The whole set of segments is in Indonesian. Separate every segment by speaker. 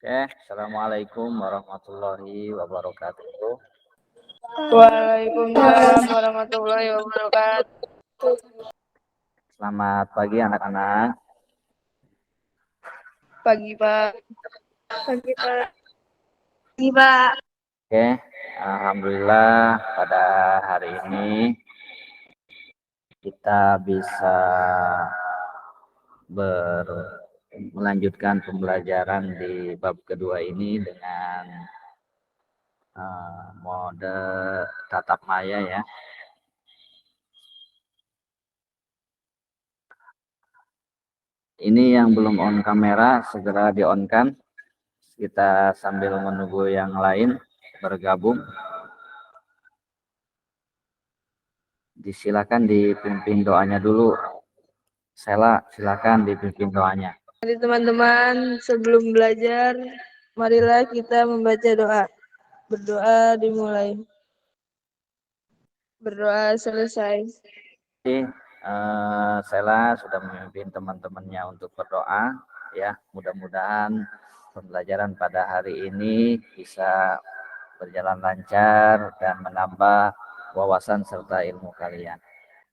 Speaker 1: Assalamualaikum warahmatullahi wabarakatuh.
Speaker 2: Waalaikumsalam warahmatullahi wabarakatuh.
Speaker 1: Selamat pagi anak-anak.
Speaker 2: Pagi, Pak. Pagi, Pak. Pagi, Pak.
Speaker 1: Alhamdulillah pada hari ini kita bisa melanjutkan pembelajaran di bab kedua ini dengan mode tatap maya ya. Ini yang belum on kamera segera di on kan. Kita sambil menunggu yang lain bergabung. Silakan dipimpin doanya dulu. Sela, silakan dipimpin doanya.
Speaker 2: Jadi teman-teman, sebelum belajar, marilah kita membaca doa. Berdoa dimulai. Berdoa selesai.
Speaker 1: Sela sudah memimpin teman-temannya untuk berdoa. Ya, mudah-mudahan pembelajaran pada hari ini bisa berjalan lancar dan menambah wawasan serta ilmu kalian.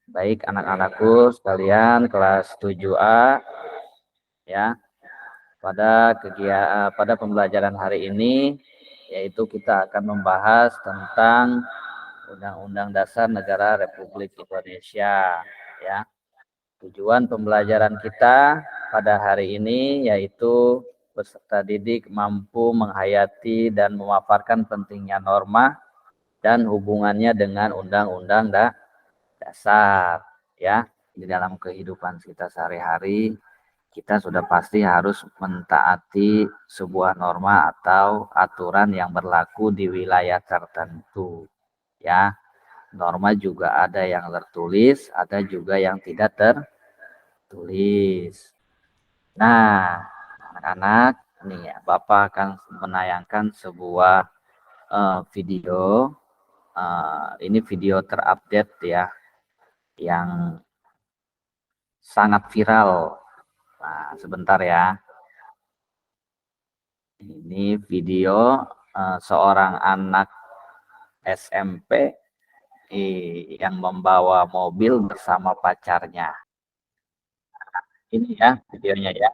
Speaker 1: Baik anak-anakku sekalian kelas 7A ya. Pada pembelajaran hari ini yaitu kita akan membahas tentang Undang-Undang Dasar Negara Republik Indonesia ya. Tujuan pembelajaran kita pada hari ini yaitu peserta didik mampu menghayati dan memaparkan pentingnya norma dan hubungannya dengan undang-undang dasar ya. Di dalam kehidupan kita sehari-hari kita sudah pasti harus mentaati sebuah norma atau aturan yang berlaku di wilayah tertentu ya. Norma juga ada yang tertulis, ada juga yang tidak tertulis. Nah, anak-anak, nih ya, Bapak akan menayangkan sebuah video. Ini video terupdate ya, yang sangat viral. Nah, sebentar ya. Ini video seorang anak SMP yang membawa mobil bersama pacarnya. Ini ya videonya ya.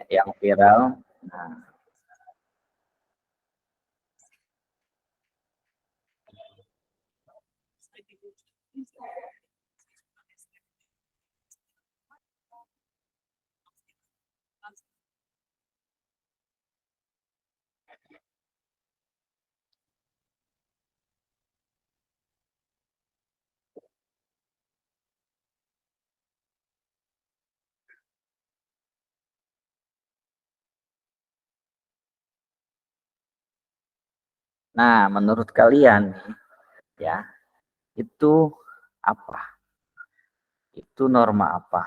Speaker 1: Yang viral. Nah, menurut kalian ya, itu apa? Itu norma apa?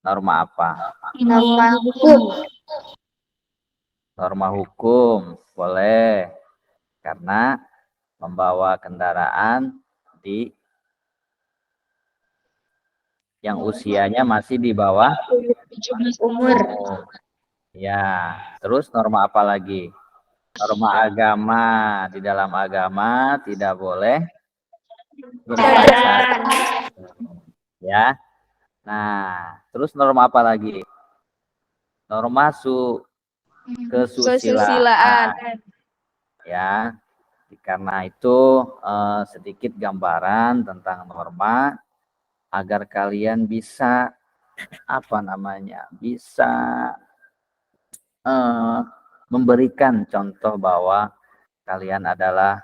Speaker 1: Norma apa?
Speaker 2: Norma hukum.
Speaker 1: Norma hukum, boleh. Karena membawa kendaraan di yang usianya masih di bawah
Speaker 2: 17 umur.
Speaker 1: Ya, terus norma apa lagi? Norma agama. Di dalam agama tidak boleh berpacaran. Ya. Nah, terus norma apa lagi? Norma kesusilaan. Ya. Karena itu sedikit gambaran tentang norma agar kalian bisa bisa memberikan contoh bahwa kalian adalah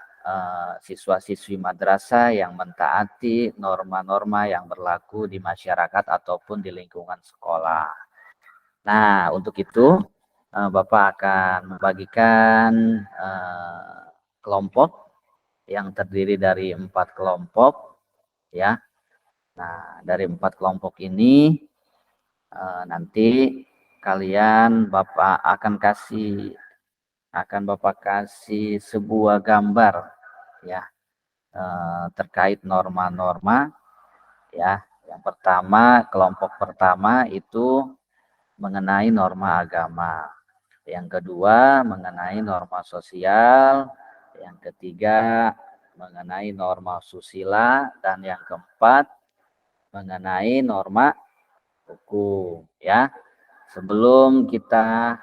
Speaker 1: siswa-siswi madrasah yang mentaati norma-norma yang berlaku di masyarakat ataupun di lingkungan sekolah. Nah, untuk itu Bapak akan membagikan kelompok yang terdiri dari 4 kelompok ya. Nah, dari 4 kelompok ini nanti kalian Bapak kasih sebuah gambar ya terkait norma-norma ya Yang pertama, kelompok pertama itu mengenai norma agama. Yang kedua, mengenai norma sosial. Yang ketiga, mengenai norma susila. Dan yang keempat, mengenai norma hukum. Ya, sebelum kita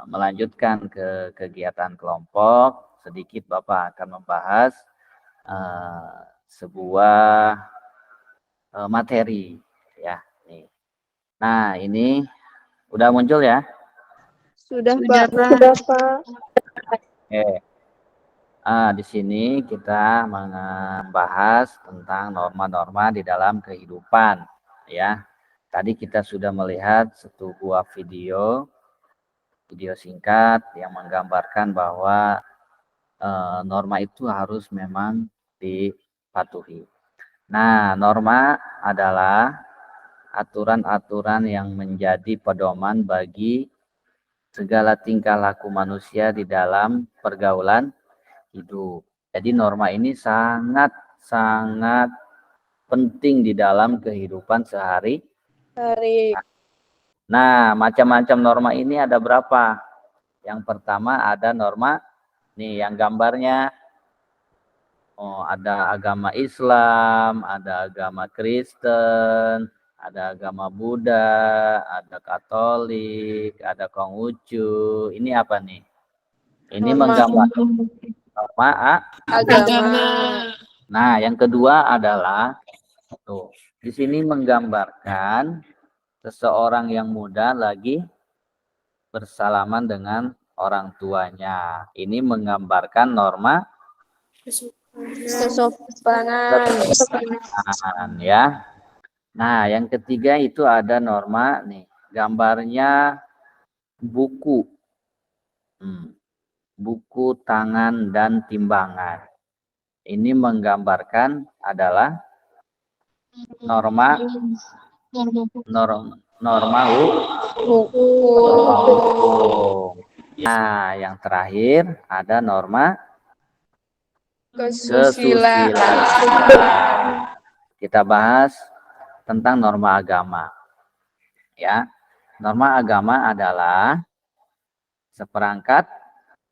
Speaker 1: melanjutkan ke kegiatan kelompok, sedikit Bapak akan membahas sebuah materi ya. Nih. Nah, ini udah muncul ya?
Speaker 2: Sudah, Pak. Sudah, Pak.
Speaker 1: Oke. Di sini kita membahas tentang norma-norma di dalam kehidupan ya. Tadi kita sudah melihat sebuah video singkat yang menggambarkan bahwa norma itu harus memang dipatuhi. Nah, norma adalah aturan-aturan yang menjadi pedoman bagi segala tingkah laku manusia di dalam pergaulan hidup. Jadi norma ini sangat penting di dalam kehidupan sehari-hari. Nah, macam-macam norma ini ada berapa? Yang pertama ada norma, nih yang gambarnya, ada agama Islam, ada agama Kristen, ada agama Buddha, ada Katolik, ada Konghucu. Ini apa nih? Ini menggambarkan norma
Speaker 2: agama.
Speaker 1: Nah, yang kedua adalah di sini menggambarkan seseorang yang muda lagi bersalaman dengan orang tuanya. Ini menggambarkan norma kesopanan ya. Nah, yang ketiga itu ada norma nih, gambarnya buku. Buku, tangan, dan timbangan. Ini menggambarkan adalah norma hukum. Nah, yang terakhir ada norma kesusilaan. Kita bahas tentang norma agama. Ya, norma agama adalah seperangkat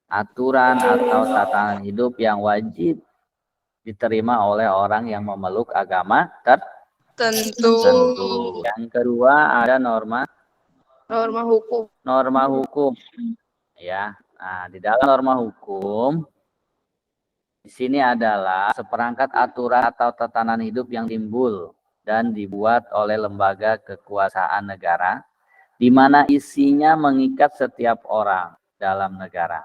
Speaker 1: aturan atau tatanan hidup yang wajib diterima oleh orang yang memeluk agama tertentu. Yang kedua ada norma hukum. Ya. Nah, di dalam norma hukum di sini adalah seperangkat aturan atau tatanan hidup yang timbul dan dibuat oleh lembaga kekuasaan negara di mana isinya mengikat setiap orang dalam negara.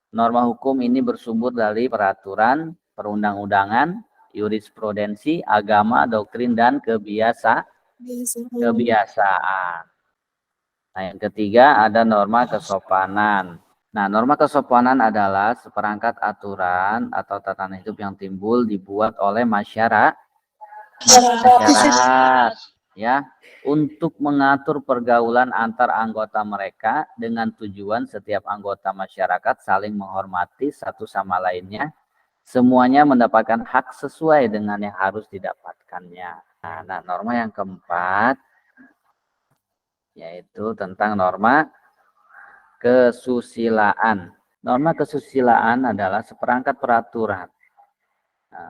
Speaker 1: Norma hukum ini bersumber dari peraturan, perundang-undangan, jurisprudensi, agama, doktrin, dan kebiasaan. Nah, yang ketiga ada norma kesopanan. Nah, norma kesopanan adalah seperangkat aturan atau tatanan hidup yang timbul dibuat oleh masyarakat ya, untuk mengatur pergaulan antar anggota mereka dengan tujuan setiap anggota masyarakat saling menghormati satu sama lainnya, semuanya mendapatkan hak sesuai dengan yang harus didapatkannya. Nah, norma yang keempat yaitu tentang norma kesusilaan. Norma kesusilaan adalah seperangkat peraturan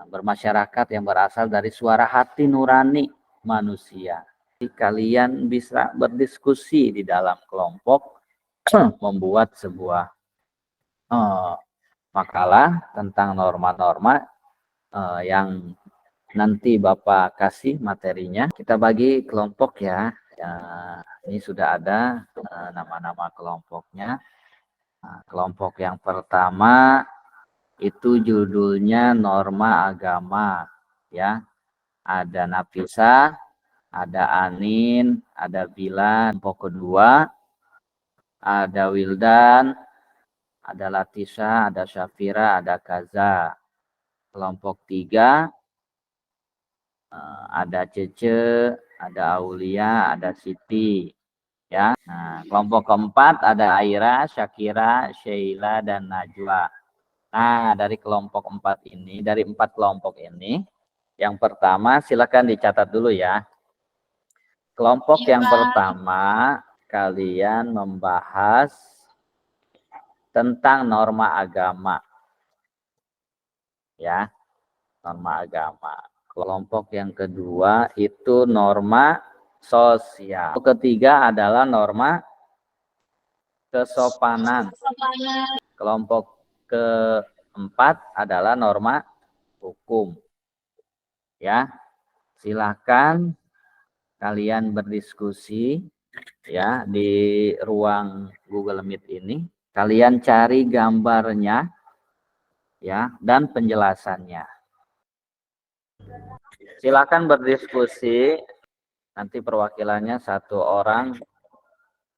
Speaker 1: bermasyarakat yang berasal dari suara hati nurani manusia. Jadi kalian bisa berdiskusi di dalam kelompok, membuat sebuah makalah tentang norma-norma yang nanti Bapak kasih materinya. Kita bagi kelompok ya. Ini sudah ada nama-nama kelompoknya. Nah, kelompok yang pertama itu judulnya norma agama ya. Ada Nafisa, ada Anin, ada Bila. Kelompok kedua ada Wildan, ada Latisa, ada Syafira, ada Kaza. Kelompok tiga ada Cece, ada Aulia, ada Siti ya. Nah, kelompok keempat ada Aira, Syakira, Sheila, dan Najwa. Nah, dari kelompok empat ini, dari empat kelompok ini Yang pertama silakan dicatat dulu ya. Kelompok yang pertama, kalian membahas tentang norma agama. Ya, norma agama. Kelompok yang kedua itu norma sosial. Ketiga adalah norma kesopanan. Kelompok keempat adalah norma hukum. Ya, silakan kalian berdiskusi ya di ruang Google Meet ini. Kalian cari gambarnya ya dan penjelasannya. Silakan berdiskusi. Nanti perwakilannya satu orang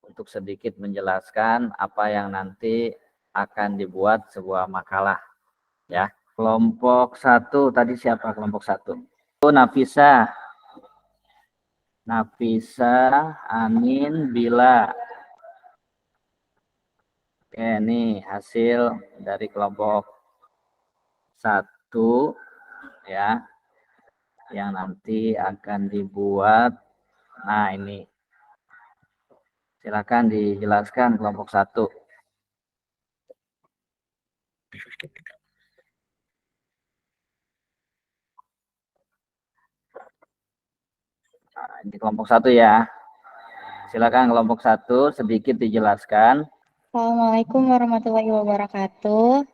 Speaker 1: untuk sedikit menjelaskan apa yang nanti akan dibuat sebuah makalah ya. Kelompok satu tadi siapa kelompok satu? Nafisa, Amin, Bila. Oke, ini hasil dari kelompok satu ya, yang nanti akan dibuat. Nah ini, silakan dijelaskan kelompok satu. Nah, ini kelompok satu ya. Silakan kelompok satu sedikit dijelaskan.
Speaker 3: Assalamualaikum warahmatullahi wabarakatuh.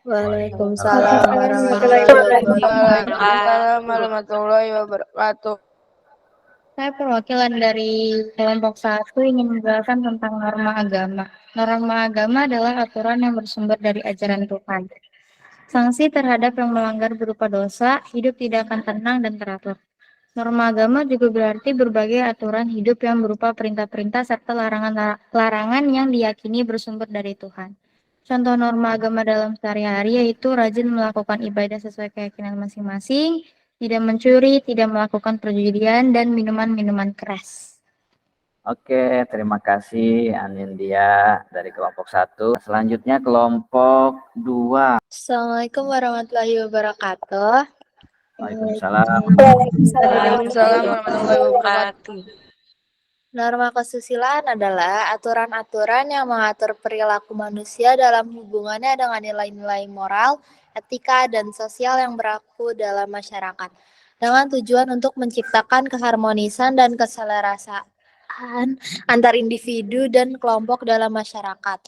Speaker 2: Waalaikumsalam warahmatullahi wabarakatuh.
Speaker 3: Saya perwakilan dari kelompok 1 ingin menjelaskan tentang norma agama. Norma agama adalah aturan yang bersumber dari ajaran Tuhan. Sanksi terhadap yang melanggar berupa dosa, hidup tidak akan tenang dan teratur. Norma agama juga berarti berbagai aturan hidup yang berupa perintah-perintah serta larangan yang diyakini bersumber dari Tuhan. Contoh norma agama dalam sehari-hari yaitu rajin melakukan ibadah sesuai keyakinan masing-masing, tidak mencuri, tidak melakukan perjudian, dan minuman-minuman keras.
Speaker 1: Oke, terima kasih Anindya dari kelompok 1. Selanjutnya kelompok 2.
Speaker 2: Assalamualaikum warahmatullahi wabarakatuh.
Speaker 1: Waalaikumsalam.
Speaker 2: Waalaikumsalam warahmatullahi wabarakatuh. Norma kesusilaan adalah aturan-aturan yang mengatur perilaku manusia dalam hubungannya dengan nilai-nilai moral, etika, dan sosial yang berlaku dalam masyarakat, dengan tujuan untuk menciptakan keharmonisan dan keselarasaan antar individu dan kelompok dalam masyarakat.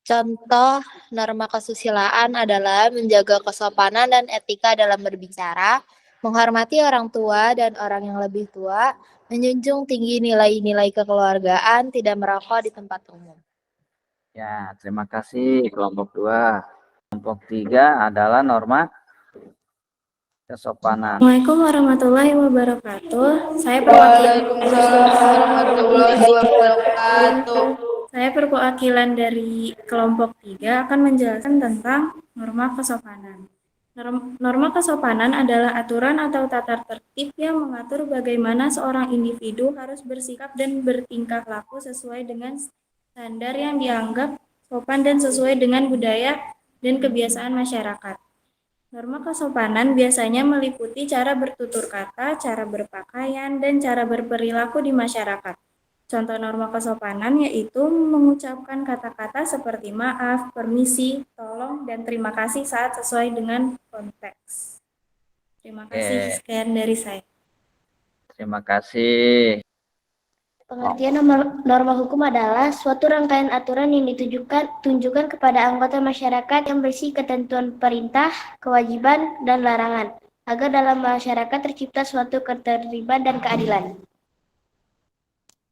Speaker 2: Contoh norma kesusilaan adalah menjaga kesopanan dan etika dalam berbicara, menghormati orang tua dan orang yang lebih tua, menjunjung tinggi nilai-nilai kekeluargaan, tidak merokok di tempat umum.
Speaker 1: Ya, terima kasih kelompok 2. Kelompok 3 adalah norma kesopanan.
Speaker 3: Assalamualaikum warahmatullahi wabarakatuh. Saya perwakilan dari kelompok 3 akan menjelaskan tentang norma kesopanan. Norma kesopanan adalah aturan atau tata tertib yang mengatur bagaimana seorang individu harus bersikap dan bertingkah laku sesuai dengan standar yang dianggap sopan dan sesuai dengan budaya dan kebiasaan masyarakat. Norma kesopanan biasanya meliputi cara bertutur kata, cara berpakaian, dan cara berperilaku di masyarakat. Contoh norma kesopanan yaitu mengucapkan kata-kata seperti maaf, permisi, tolong, dan terima kasih saat sesuai dengan konteks. Terima kasih, sekian dari saya.
Speaker 1: Terima kasih.
Speaker 4: Pengertian norma hukum adalah suatu rangkaian aturan yang tunjukkan kepada anggota masyarakat yang berisi ketentuan perintah, kewajiban, dan larangan, agar dalam masyarakat tercipta suatu ketertiban dan keadilan.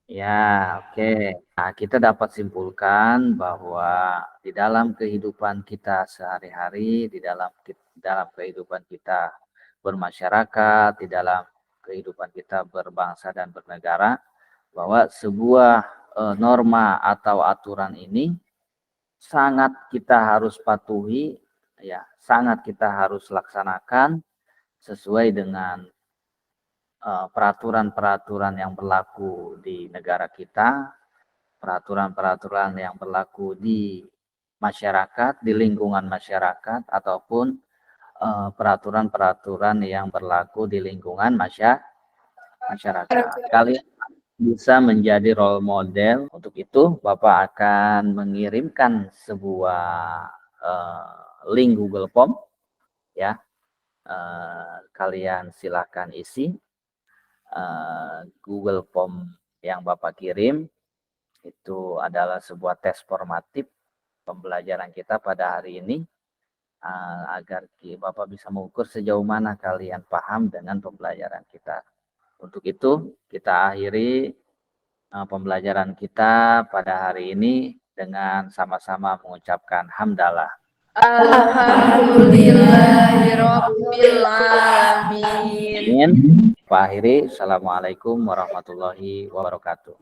Speaker 1: Ya, oke. Nah, kita dapat simpulkan bahwa di dalam kehidupan kita sehari-hari, di dalam kehidupan kita bermasyarakat, di dalam kehidupan kita berbangsa dan bernegara, bahwa sebuah norma atau aturan ini sangat kita harus patuhi, ya, sangat kita harus laksanakan sesuai dengan peraturan-peraturan yang berlaku di negara kita, peraturan-peraturan yang berlaku di masyarakat, di lingkungan masyarakat, ataupun peraturan-peraturan yang berlaku di lingkungan masyarakat. Kalian bisa menjadi role model. Untuk itu, Bapak akan mengirimkan sebuah link Google Form, ya. Kalian silakan isi Google Form yang Bapak kirim. Itu adalah sebuah tes formatif pembelajaran kita pada hari ini, agar Bapak bisa mengukur sejauh mana kalian paham dengan pembelajaran kita. Untuk itu, kita akhiri pembelajaran kita pada hari ini dengan sama-sama mengucapkan hamdalah.
Speaker 2: Alhamdulillahirabbil alamin.
Speaker 1: Pak akhiri, assalamualaikum warahmatullahi wabarakatuh.